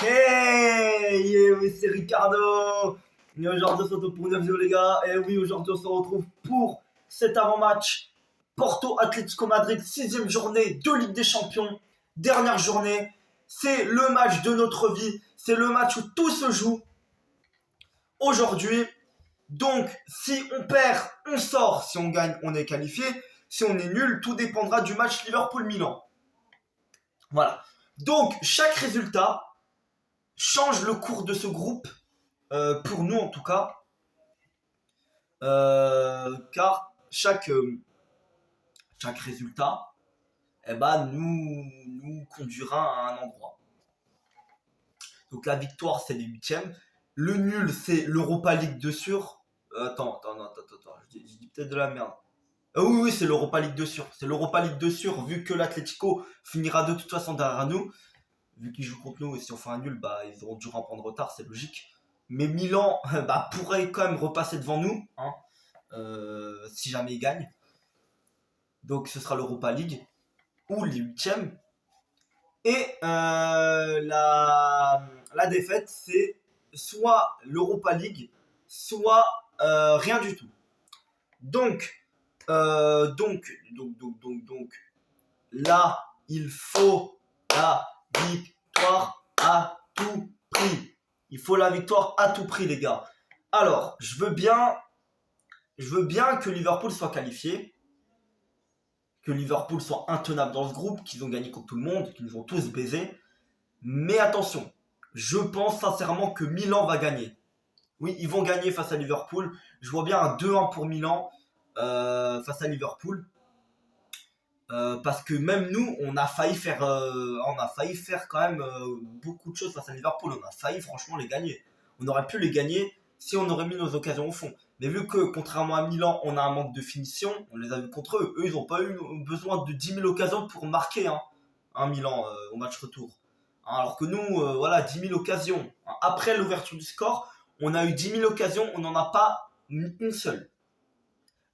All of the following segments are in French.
Hey, oui, c'est Ricardo. Et aujourd'hui, on se retrouve pour une vidéo, les gars. Et oui, aujourd'hui, on se retrouve pour cet avant-match Porto Atlético Madrid, 6e journée de Ligue des Champions. Dernière journée. C'est le match de notre vie. C'est le match où tout se joue aujourd'hui. Donc, si on perd, on sort. Si on gagne, on est qualifié. Si on est nul, tout dépendra du match Liverpool-Milan. Voilà. Donc, chaque résultat change le cours de ce groupe, pour nous en tout cas, car chaque résultat nous conduira à un endroit. Donc la victoire c'est les huitièmes, le nul c'est l'Europa League de sûr. Attends, je dis peut-être de la merde. Oui, c'est l'Europa League de sûr. C'est l'Europa League de sûr, vu que l'Atlético finira de toute façon derrière nous. Vu qu'ils jouent contre nous et si on fait un nul, ils auront dû en prendre retard, c'est logique. Mais Milan pourrait quand même repasser devant nous, hein, si jamais ils gagnent. Donc ce sera l'Europa League ou les huitièmes. Et la défaite, c'est soit l'Europa League, soit rien du tout. Donc, là, il faut la victoire à tout prix. Il faut la victoire à tout prix, les gars. Alors, je veux bien que Liverpool soit qualifié, que Liverpool soit intenable dans ce groupe, qu'ils ont gagné contre tout le monde, qu'ils nous ont tous baisés. Mais attention, je pense sincèrement que Milan va gagner. Oui, ils vont gagner face à Liverpool. Je vois bien un 2-1 pour Milan face à Liverpool. Parce que même nous, on a failli faire quand même beaucoup de choses face à Liverpool. On a failli franchement les gagner. On aurait pu les gagner si on aurait mis nos occasions au fond. Mais vu que contrairement à Milan, on a un manque de finition, on les a vus contre eux. Eux, ils n'ont pas eu besoin de 10 000 occasions pour marquer un Milan au match retour. Alors que nous, 10 000 occasions. Après l'ouverture du score, on a eu 10 000 occasions, on n'en a pas mis une seule.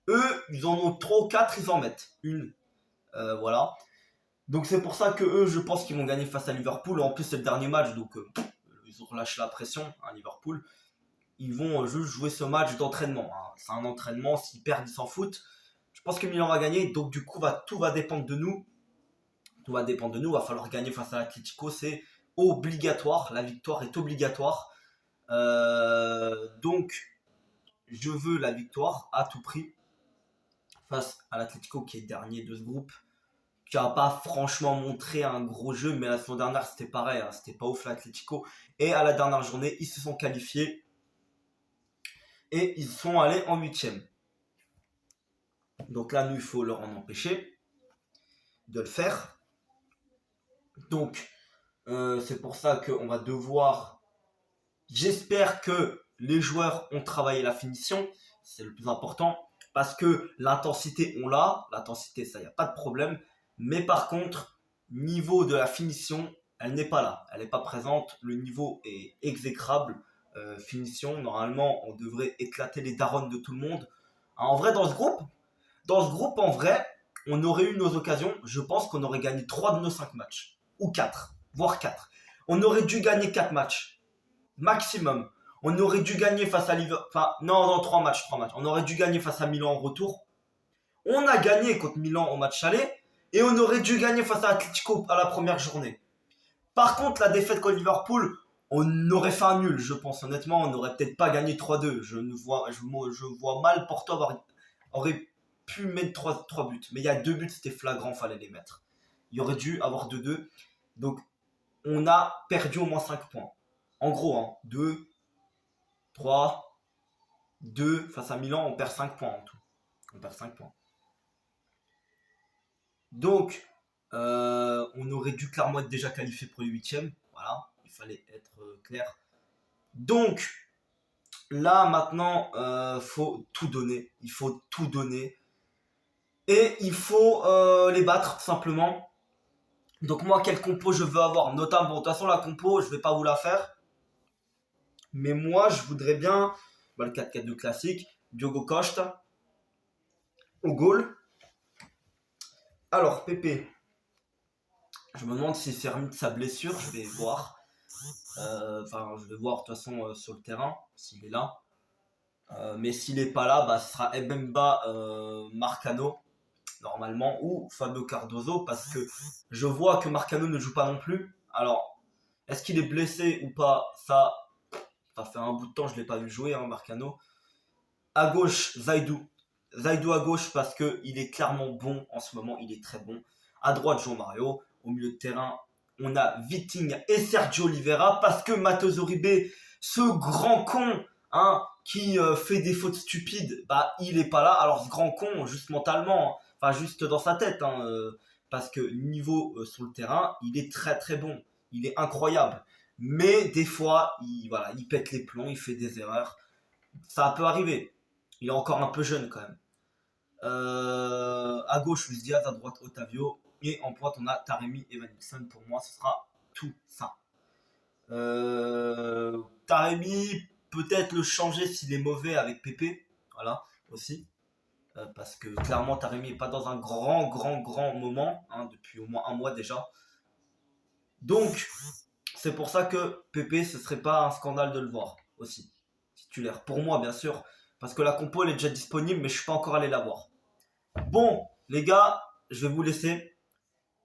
Eux, ils en ont 3 ou 4, ils en mettent une. Voilà. Donc c'est pour ça que eux, je pense qu'ils vont gagner face à Liverpool. En plus, c'est le dernier match, donc ils ont relâché la pression à Liverpool. Ils vont juste jouer ce match d'entraînement. Hein. C'est un entraînement, s'ils perdent, ils s'en foutent. Je pense que Milan va gagner, donc du coup, tout va dépendre de nous. Tout va dépendre de nous. Il va falloir gagner face à l'Atlético, c'est obligatoire. La victoire est obligatoire. Donc, je veux la victoire à tout prix face à l'Atlético qui est dernier de ce groupe, qui n'a pas franchement montré un gros jeu, mais la semaine dernière c'était pareil, hein, c'était pas ouf l'Atlético. Et à la dernière journée, ils se sont qualifiés et ils sont allés en huitième. Donc là, nous, il faut leur en empêcher de le faire. Donc, c'est pour ça qu'on va devoir... J'espère que les joueurs ont travaillé la finition, c'est le plus important, parce que l'intensité, on l'a. L'intensité, ça, il n'y a pas de problème. Mais par contre, niveau de la finition, elle n'est pas là. Elle n'est pas présente. Le niveau est exécrable. Finition, normalement, on devrait éclater les darons de tout le monde. En vrai, dans ce groupe, en vrai, on aurait eu nos occasions. Je pense qu'on aurait gagné 3 de nos 5 matchs. Ou 4, voire 4. On aurait dû gagner 4 matchs. Maximum. On aurait dû gagner face à Liverpool. Enfin, non, 3 matchs. On aurait dû gagner face à Milan en retour. On a gagné contre Milan au match aller. Et on aurait dû gagner face à Atletico à la première journée. Par contre, la défaite contre Liverpool, on aurait fait un nul, je pense. Honnêtement, on n'aurait peut-être pas gagné 3-2. Je vois mal Porto aurait pu mettre 3 buts. Mais il y a 2 buts, c'était flagrant, fallait les mettre. Il y aurait dû avoir 2-2. Donc, on a perdu au moins 5 points. En gros, 2, 3, 2 face à Milan, on perd 5 points en tout. On perd 5 points. Donc, on aurait dû clairement être déjà qualifié pour les huitièmes. Voilà, il fallait être clair. Donc, là, maintenant, faut tout donner. Il faut tout donner. Et il faut les battre, tout simplement. Donc, moi, quelle compo je veux avoir? Notamment, de toute façon, la compo, je vais pas vous la faire. Mais moi, je voudrais bien le 4-4-2 classique. Diogo Costa au goal. Alors, Pépé, je me demande s'il s'est remis de sa blessure, je vais voir. Enfin, je vais voir de toute façon sur le terrain s'il est là. Mais s'il n'est pas là, bah, ce sera Ebemba Marcano, normalement, ou Fabio Cardozo, parce que je vois que Marcano ne joue pas non plus. Alors, est-ce qu'il est blessé ou pas? Ça fait un bout de temps, je ne l'ai pas vu jouer, hein, Marcano. À gauche, Zaidou. Zaidou à gauche parce qu'il est clairement bon en ce moment, il est très bon. À droite, João Mario. Au milieu de terrain, on a Vitinha et Sergio Oliveira parce que Matheus Uribe, ce grand con, hein, qui fait des fautes stupides, bah il est pas là. Alors ce grand con, juste mentalement, hein, enfin juste dans sa tête, hein, parce que niveau sur le terrain, il est très très bon, il est incroyable. Mais des fois, voilà, il pète les plombs, il fait des erreurs. Ça peut arriver. Il est encore un peu jeune quand même. À gauche, Luis Diaz, à droite, Otavio. Et en pointe, on a Taremi et Van Nilsson. Pour moi, ce sera tout ça. Taremi, peut-être le changer s'il est mauvais avec Pépé. Voilà, aussi. Parce que clairement, Taremi n'est pas dans un grand moment. Hein, depuis au moins un mois déjà. Donc, c'est pour ça que Pépé, ce serait pas un scandale de le voir aussi. Titulaire. Pour moi, bien sûr. Parce que la compo, elle est déjà disponible, mais je suis pas encore allé la voir. Bon, les gars, je vais vous laisser.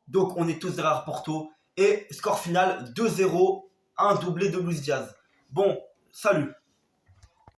Donc, on est tous derrière Porto. Et score final 2-0, un doublé de Luis Diaz. Bon, salut.